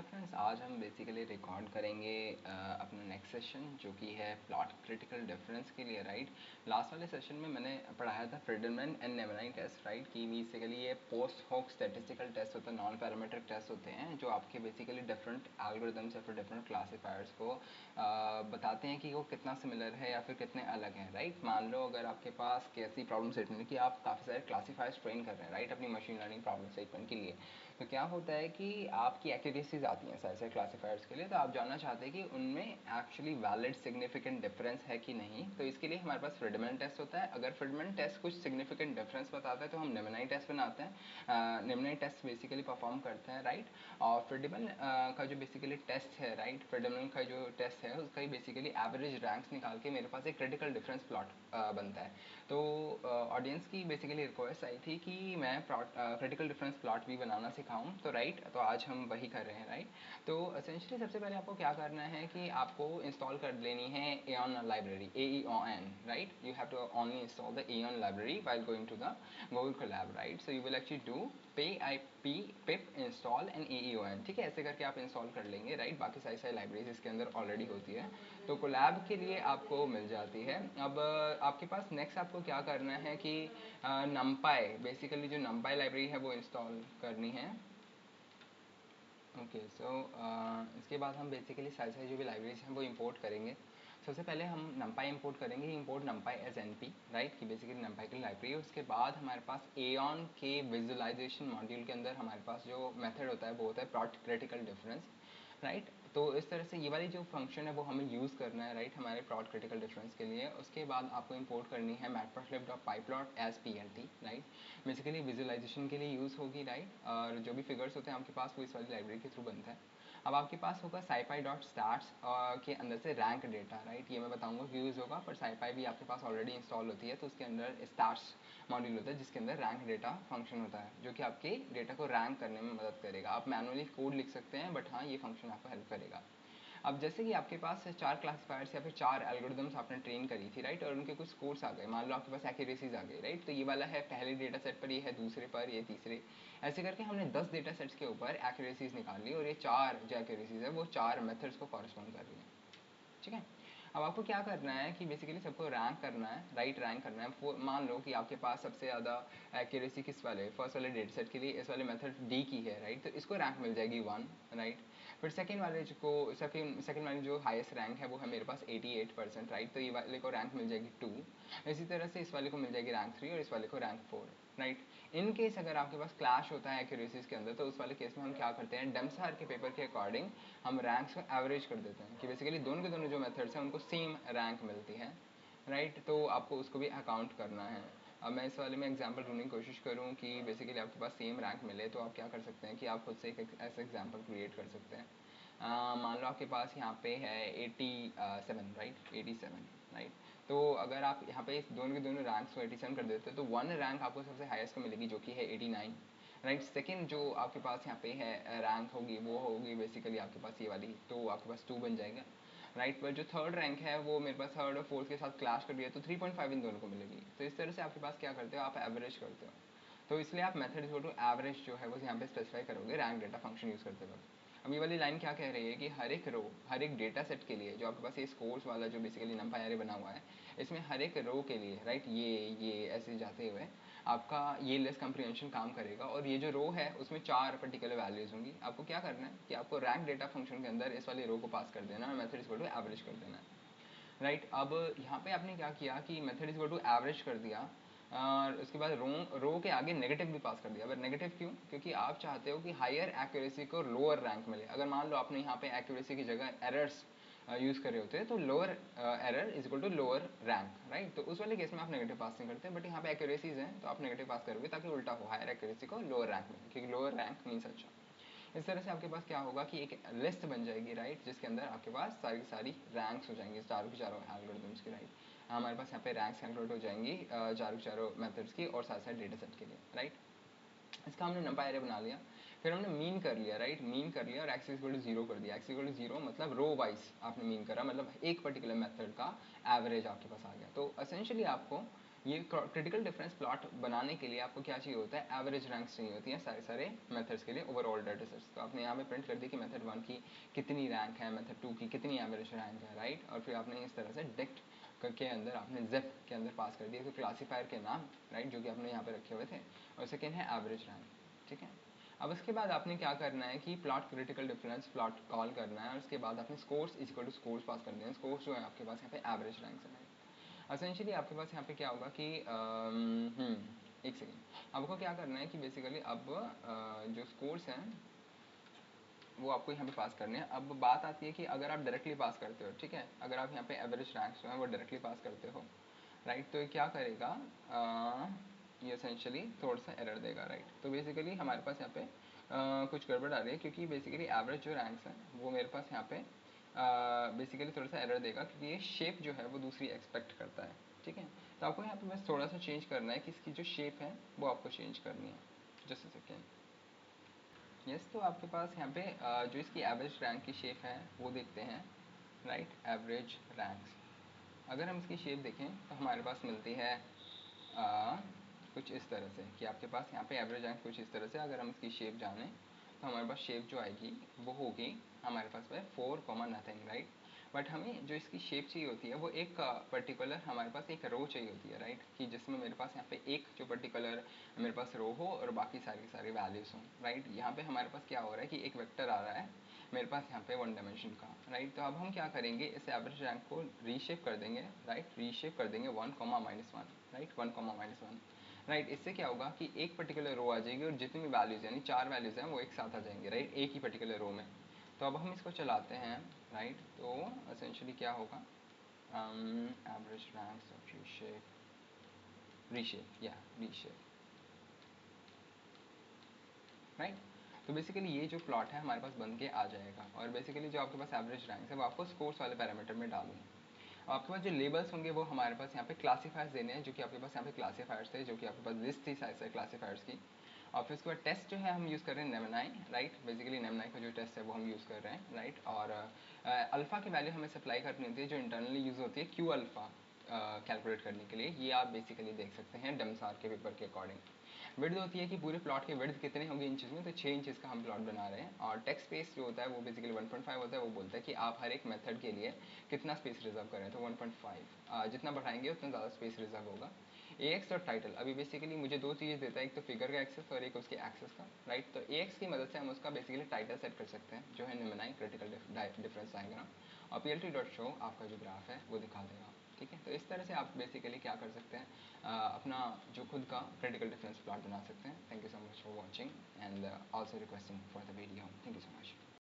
Hello friends, आज हम basically record करेंगे अपना नेक्स्ट सेशन जो कि है प्लॉट क्रिटिकल डिफरेंस के लिए, राइट। लास्ट वाले सेशन में मैंने पढ़ाया था फ्रीडमैन एंड नेमनाइन टेस्ट, राइट, कि बेसिकली ये पोस्ट हॉक स्टैटिस्टिकल टेस्ट होते हैं, नॉन पैरामीट्रिक टेस्ट होते हैं जो आपके बेसिकली डिफरेंट एल्गोरिथम्स या फिर डिफरेंट क्लासीफायर्स को बताते हैं कि वो कितना सिमिलर है या फिर कितने अलग हैं, राइट। मान लो अगर आपके पास कैसी प्रॉब्लम स्टेटमेंट कि आप काफ़ी सारे क्लासीफायर्स ट्रेन कर रहे हैं, राइट, अपनी मशीन लर्निंग प्रॉब्लम स्टेटमेंट के लिए, तो क्या होता है कि आपकी एक्यूरेसीज आती हैं सारे क्लासीफायर्स के लिए, तो आप जानना चाहते हैं कि उनमें एक्चुअली वैलिड सिग्निफिकेंट डिफरेंस है कि नहीं। तो इसके लिए हमारे पास फ्रीडमैन टेस्ट होता है। अगर फ्रीडमैन टेस्ट कुछ सिग्निफिकेंट डिफरेंस बताता है तो हम नेमनाइन टेस्ट बनाते हैं, नेमनाइन टेस्ट बेसिकली परफॉर्म करते हैं, राइट। और फ्रीडमैन का जो बेसिकली टेस्ट है, राइट, फ्रीडमैन का जो टेस्ट है उसका ही बेसिकली एवरेज रैंक्स निकाल के मेरे पास एक क्रिटिकल डिफरेंस प्लॉट बनता है। तो ऑडियंस की बेसिकली रिक्वेस्ट आई थी कि मैं क्रिटिकल डिफरेंस प्लॉट भी बनाना सिखाऊं, तो राइट, तो आज हम वही कर रहे हैं, राइट। तो एसेंशियली सबसे पहले आपको क्या करना है कि आपको इंस्टॉल कर लेनी है Aeon library, AEON, right. You have to only install the Aeon library while going to the Google Colab, right. So you will actually do pip install and AEON, ठीक है, ऐसे करके आप इंस्टॉल कर लेंगे, राइट। बाकी सारी लाइब्रेरीज इसके अंदर ऑलरेडी होती है, तो कोलैब के लिए आपको मिल जाती है। अब आपके पास नेक्स्ट आपको क्या करना है कि नमपाई, बेसिकली जो नमपाई लाइब्रेरी है वो इंस्टॉल करनी है। ओके, सो इसके बाद हम बेसिकली सारी जो भी लाइब्रेरीज हैं वो इंपोर्ट करेंगे। सबसे पहले हम नमपाई इंपोर्ट करेंगे, import NumPy as NP, right, कि बेसिकली नमपाई की लाइब्रेरी है। उसके बाद हमारे पास एऑन के विजुअलाइजेशन मॉड्यूल के अंदर हमारे पास जो मेथड होता है वो होता है प्लॉट क्रिटिकल डिफरेंस, राइट। तो इस तरह से ये वाली जो फंक्शन है वो हमें यूज़ करना है, राइट, हमारे प्लॉट क्रिटिकल डिफरेंस के लिए। उसके बाद आपको इंपोर्ट करनी है matplotlib.pyplot as PLT, right, basically visualization के लिए यूज़ होगी, राइट। और जो भी फिगर्स होते हैं आपके पास वो इस वाली लाइब्रेरी के थ्रू बनता है। अब आपके पास होगा scipy.stats के अंदर से रैंक डेटा, राइट, ये मैं बताऊंगा कि यूज़ होगा, पर scipy भी आपके पास ऑलरेडी इंस्टॉल होती है, तो उसके अंदर स्टार्स मॉड्यूल होता है जिसके अंदर रैंक डेटा फंक्शन होता है जो कि आपके डेटा को रैंक करने में मदद करेगा। आप मैनुअली कोड लिख सकते हैं, बट हाँ, ये फंक्शन आपको हेल्प करेगा। अब जैसे कि आपके पास 4 क्लासीफायर्स या फिर 4 एल्गोरिदम्स आपने ट्रेन करी थी, राइट, और उनके कुछ स्कोर्स आ गए, मान लो आपके पास एक्यूरेसीज आ गई, राइट। तो ये वाला है पहले डेटा सेट पर, ये है दूसरे पर, ये तीसरे, ऐसे करके हमने 10 डेटा सेट्स के ऊपर एक्यूरेसीज निकाल ली, और ये 4 जो एक्यूरेसीज है वो 4 मेथड्स को कॉरस्पॉन्ड कर रही है, ठीक है। अब आपको क्या करना है कि बेसिकली सबको रैंक करना है, राइट, रैंक करना है। मान लो कि आपके पास सबसे ज़्यादा एक्यूरेसी किस वाले फर्स्ट वाले डेटा सेट के लिए इस वाले मेथड डी की है, राइट, तो इसको रैंक मिल जाएगी 1, राइट। फिर सेकंड वाले को सेकंड वाली जो हाईएस्ट रैंक है वो है मेरे पास 88%, राइट, तो ये वाले को रैंक मिल जाएगी 2। इसी तरह से इस वाले को मिल जाएगी रैंक 3 और इस वाले को रैंक 4, राइट। इन केस अगर आपके पास क्लैश होता है एक्यूरेसीज के अंदर, तो उस वाले केस में हम क्या करते हैं, डेम्सार के पेपर के अकॉर्डिंग हम रैंक्स को एवरेज कर देते हैं कि बेसिकली दोनों के दोनों जो मेथड्स हैं उनको सेम रैंक मिलती है, राइट। तो आपको उसको भी अकाउंट करना है। अब मैं इस वाले में एग्जांपल ढूंढने की कोशिश करूं कि बेसिकली आपके पास सेम रैंक मिले, तो आप क्या कर सकते हैं कि आप खुद से एक ऐसा एग्जांपल क्रिएट कर सकते हैं। मान लो आपके पास यहाँ पे है 87, राइट, 87, राइट। तो अगर आप यहाँ पे दोनों के दोनों रैंक्स को 87 कर देते हैं तो 1 रैंक आपको सबसे हाईएस्ट को मिलेगी जो कि है 89, राइट। सेकंड जो आपके पास यहाँ पे है रैंक होगी वो होगी बेसिकली आपके पास ये वाली, तो आपके पास 2 बन जाएगा, राइट। पर जो थर्ड रैंक है वो मेरे पास थर्ड और फोर्थ के साथ क्लैश कर दिया, तो 3.5 इन दोनों को मिलेगी। तो इस तरह से आपके पास क्या करते हो, आप एवरेज करते हो। तो इसलिए आप मेथड इज टू एवरेज जो है वो यहाँ पे स्पेसिफाई करोगे रैंक डेटा फंक्शन यूज़ करते वक्त। अब ये वाली लाइन क्या कह रही है कि हर एक रो, हर एक डेटा सेट के लिए जो आपके पास ये स्कोर्स वाला जो बेसिकली नंपाई एरे बना हुआ है, इसमें हर एक रो के लिए, राइट, ये ऐसे जाते हुए आपका ये लेस कंप्रीहेंशन काम करेगा, और ये जो रो है उसमें 4 पर्टिकुलर वैल्यूज होंगी। आपको क्या करना है कि आपको रैंक डेटा फंक्शन के अंदर इस वाली रो को पास कर देना और method is equal to average कर देना है, राइट। अब यहाँ पे आपने क्या किया कि method is equal to average कर दिया, और उसके बाद रो के आगे नेगेटिव भी पास कर दिया। अब नेगेटिव क्यों, क्योंकि आप चाहते हो कि हायर एक्यूरेसी को लोअर रैंक मिले। अगर मान लो आपने यहाँ पे एक्यूरेसी की जगह एरर्स यूज़ कर रहे होते हैं, तो lower error is equal to lower rank, right. तो उस वाले केस में आप नेगेटिव पास नहीं करते, बट यहाँ पे एक्यूरेसीज हैं तो आप नेगेटिव पास करोगे ताकि उल्टा हो, हायर एक्यूरेसी को लोअर रैंक मिले, क्योंकि लोअर रैंक मीन्स अच्छा। इस तरह से आपके पास क्या होगा कि एक लिस्ट बन जाएगी, राइट, जिसके अंदर आपके पास सारी सारी रैंक्स हो जाएंगी चारों की चारों एल्गोरिथम्स की, राइट। हमारे पास यहाँ पे रैंक्स कैलकुलेट हो जाएंगी चारों की चारों मेथड्स की और साथ साथ डेटा सेट के लिए, राइट। इसका हमने नंपाई एरे बना लिया, फिर हमने मीन कर लिया, राइट, मीन कर लिया और एक्स इक्वल टू 0 कर दिया। एक्स इक्वल टू 0 मतलब रो वाइज आपने मीन करा, मतलब एक पर्टिकुलर मेथड का एवरेज आपके पास आ गया। तो एसेंशियली आपको ये क्रिटिकल डिफरेंस प्लॉट बनाने के लिए आपको क्या चाहिए होता है, एवरेज रैंक्स चाहिए होती हैं सारे मेथड्स के लिए ओवरऑल डाटा सेट्स। तो आपने यहाँ पे प्रिंट कर दी कि मेथड 1 की कितनी रैंक है, मेथड 2 की कितनी एवरेज रैंक है, राइट। और फिर आपने इस तरह से डिक्ट के अंदर आपने जेप के अंदर पास कर दिया तो क्लासीफायर के नाम, राइट, जो कि आपने यहाँ पे रखे हुए थे, और सेकेंड है एवरेज रैंक, ठीक है। अब उसके बाद आपने क्या करना है कि plot critical difference plot call करना है, और उसके बाद आपने स्कोर्स इक्वल टू स्कोर्स पास कर देना। स्कोर्स जो है आपके पास यहाँ पे एवरेज रैंक है। एसेंशियली आपके पास यहाँ पे क्या होगा कि एक सेकेंड, आपको क्या करना है कि बेसिकली अब जो स्कोर्स हैं वो आपको यहाँ पे पास करने हैं। अब बात आती है कि अगर आप डायरेक्टली पास करते हो, ठीक है, अगर आप यहाँ पे एवरेज रैंक्स जो है वो डायरेक्टली पास करते हो, राइट, तो ये क्या करेगा, ये एसेंशियली थोड़ा सा एरर देगा, राइट। तो बेसिकली हमारे पास यहाँ पे कुछ गड़बड़ आ रही है, क्योंकि बेसिकली एवरेज जो रैंक्स हैं वो मेरे पास यहाँ पे बेसिकली थोड़ा सा एरर देगा, क्योंकि ये शेप जो है वो दूसरी एक्सपेक्ट करता है, ठीक है। तो आपको यहाँ पे बस थोड़ा सा चेंज करना है कि इसकी जो शेप है वो आपको चेंज करनी है। Just a second. यस, तो आपके पास यहाँ पे जो इसकी एवरेज रैंक की शेप है वो देखते हैं, राइट, एवरेज रैंक्स। अगर हम इसकी शेप देखें तो हमारे पास मिलती है कुछ इस तरह से, कि आपके पास यहाँ पे एवरेज रैंक कुछ इस तरह से। अगर हम इसकी शेप जानें तो हमारे पास शेप जो आएगी वो होगी हमारे पास है 4 नथिंग, राइट। बट हमें जो इसकी शेप चाहिए होती है वो एक पर्टिकुलर हमारे पास एक रो चाहिए होती है, राइट, कि जिसमें मेरे पास यहाँ पे एक जो पर्टिकुलर मेरे पास रो हो और बाकी सारी वैल्यूज़ हों, राइट। यहाँ पे हमारे पास क्या हो रहा है कि एक वेक्टर आ रहा है मेरे पास यहाँ पे 1 डायमेंशन का, राइट। तो अब हम क्या करेंगे, इस एवरेज रैंक को रीशेप कर देंगे, राइट, रीशेप कर देंगे 1, -1, राइट, 1, -1, राइट। इससे क्या होगा कि एक पर्टिकुलर रो आ जाएगी और जितनी भी वैल्यूज़ यानी 4 वैल्यूज़ हैं वो एक साथ आ जाएंगे, राइट, एक ही पर्टिकुलर रो में। तो अब हम इसको चलाते हैं, राइट, तो एसेंशियली क्या होगा, average ranks of reshape, right. तो बेसिकली ये जो प्लॉट है हमारे पास बन के आ जाएगा, और बेसिकली जो आपके पास एवरेज रैंक है वो आपको स्कोर्स वाले पैरामीटर में डालना है। आपके पास जो लेबल्स होंगे वो हमारे पास यहाँ पे क्लासीफायर्स देने हैं, जो कि आपके पास यहाँ पे क्लासीफायर्स थे, जो कि आपके पास लिस्ट थी सारे क्लासीफायर्स की। और फिर उसके बाद टेस्ट जो है हम यूज़ कर रहे हैं नेमनाई, राइट। बेसिकली नेमनाई का जो टेस्ट है वो हम यूज़ कर रहे हैं, राइट। और अल्फ़ा की वैल्यू हमें सप्लाई करनी होती है जो इंटरनली यूज़ होती है क्यू अल्फ़ा कैलकुलेट करने के लिए। ये आप बेसिकली देख सकते हैं डमसार के पेपर के अकॉर्डिंग। विड्थ होती है कि पूरे प्लॉट के विड्थ कितने होंगे इंचेस में, तो 6 इंचेस का हम प्लॉट बना रहे हैं। और टेक्स्ट स्पेस जो होता है वो बेसिकली 1.5 होता है। वो बोलता है कि आप हर एक मेथड के लिए कितना स्पेस रिजर्व करें, तो 1.5 जितना बढ़ाएंगे उतना ज़्यादा स्पेस रिजर्व होगा। AX और टाइटल अभी बेसिकली मुझे दो चीज़ें देता है, एक तो फिगर का एक्सेस और एक उसके एक्सेस का, राइट। तो AX की मदद से हम उसका बेसिकली टाइटल सेट कर सकते हैं जो है निम्नाई क्रिटिकल डिफरेंस डायग्राम, और PLT.show आपका जो ग्राफ है वो दिखा देगा, ठीक है। तो इस तरह से आप बेसिकली क्या कर सकते हैं, अपना जो खुद का क्रिटिकल डिफरेंस प्लॉट बना सकते हैं। Thank you so much for watching and also requesting for the video. Thank you so much.